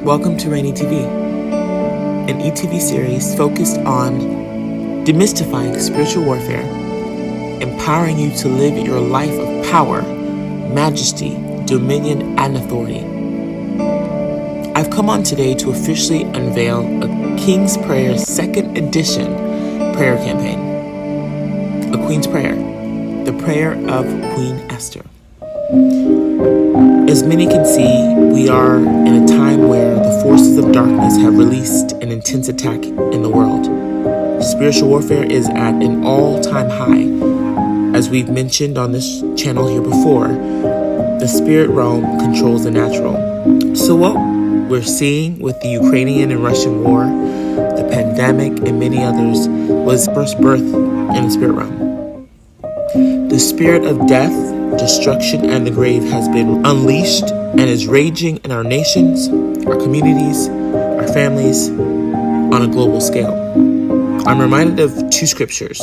Welcome to Rainy TV, an ETV series focused on demystifying spiritual warfare, empowering you to live your life of power, majesty, dominion, and authority. I've come on today to officially unveil a King's Prayer second edition prayer campaign, a Queen's Prayer, the prayer of Queen Esther. As many can see, we are in a time where the forces of darkness have released an intense attack in the world. Spiritual warfare is at an all-time high. As we've mentioned on this channel here before, the spirit realm controls the natural. So what we're seeing with the Ukrainian and Russian war, the pandemic, and many others was first birth in the spirit realm. The spirit of death, destruction, and the grave has been unleashed and is raging in our nations, our communities, our families on a global scale. I'm reminded of two scriptures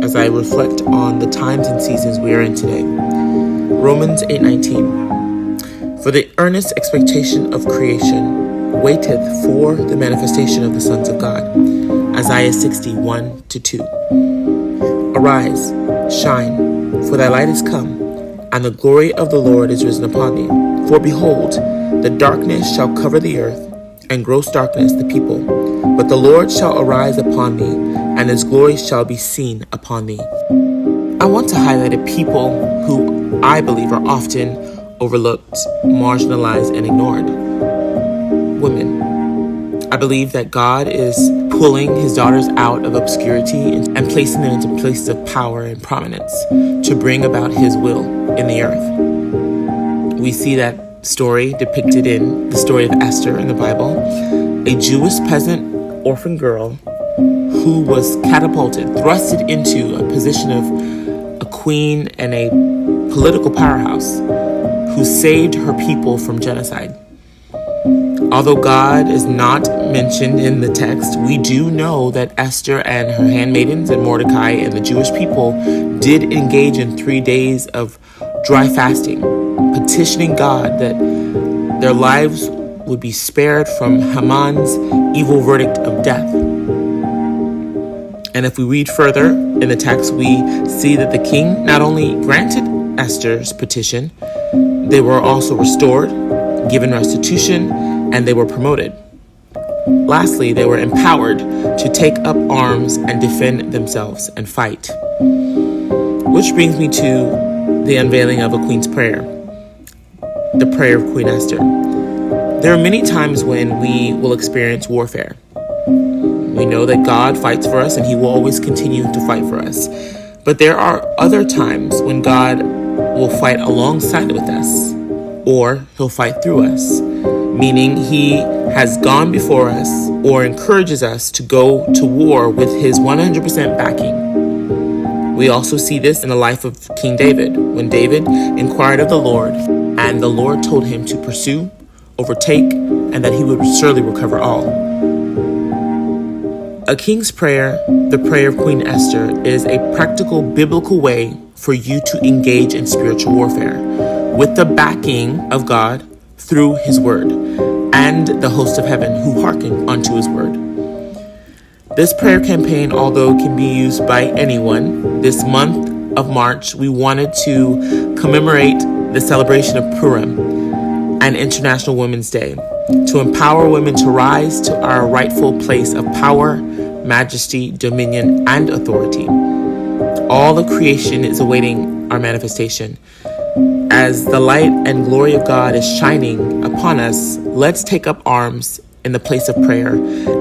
as I reflect on the times and seasons we are in today. Romans 8:19. For the earnest expectation of creation waiteth for the manifestation of the sons of God. Isaiah 60:1-2. Arise, shine, for thy light is come, and the glory of the Lord is risen upon thee. For behold, the darkness shall cover the earth, and gross darkness the people. But the Lord shall arise upon thee, and his glory shall be seen upon thee. I want to highlight a people who I believe are often overlooked, marginalized, and ignored. Women. I believe that God is pulling his daughters out of obscurity and placing them into places of power and prominence to bring about his will in the earth. We see that story depicted in the story of Esther in the Bible, a Jewish peasant orphan girl who was catapulted, thrusted into a position of a queen and a political powerhouse who saved her people from genocide. Although God is not mentioned in the text, we do know that Esther and her handmaidens and Mordecai and the Jewish people did engage in 3 days of dry fasting, petitioning God that their lives would be spared from Haman's evil verdict of death. And if we read further in the text, we see that the king not only granted Esther's petition, they were also restored, given restitution, and they were promoted. Lastly, they were empowered to take up arms and defend themselves and fight. Which brings me to the unveiling of a Queen's Prayer, the prayer of Queen Esther. There are many times when we will experience warfare. We know that God fights for us and he will always continue to fight for us. But there are other times when God will fight alongside with us, or he'll fight through us, meaning he has gone before us or encourages us to go to war with his 100% backing. We also see this in the life of King David, when David inquired of the Lord, and the Lord told him to pursue, overtake, and that he would surely recover all. A King's Prayer, the prayer of Queen Esther, is a practical biblical way for you to engage in spiritual warfare with the backing of God through his word and the host of heaven who hearken unto his word. This prayer campaign, although it can be used by anyone, this month of March, we wanted to commemorate the celebration of Purim and International Women's Day to empower women to rise to our rightful place of power, majesty, dominion, and authority. All of creation is awaiting our manifestation. As the light and glory of God is shining upon us, let's take up arms in the place of prayer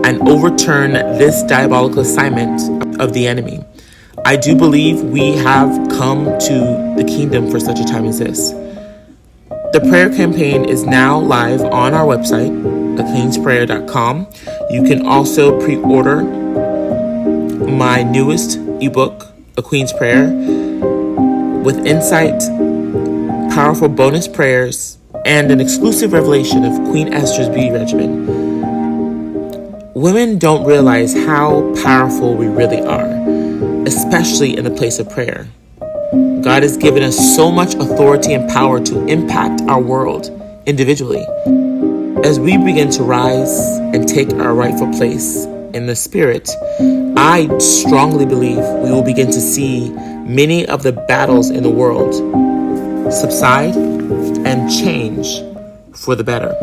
and overturn this diabolical assignment of the enemy. I do believe we have come to the kingdom for such a time as this. The prayer campaign is now live on our website, thequeensprayer.com. You can also pre-order my newest ebook, A Queen's Prayer, with insight, powerful bonus prayers, and an exclusive revelation of Queen Esther's beauty regimen. Women don't realize how powerful we really are, especially in the place of prayer. God has given us so much authority and power to impact our world individually. As we begin to rise and take our rightful place in the Spirit, I strongly believe we will begin to see many of the battles in the world subside and change for the better.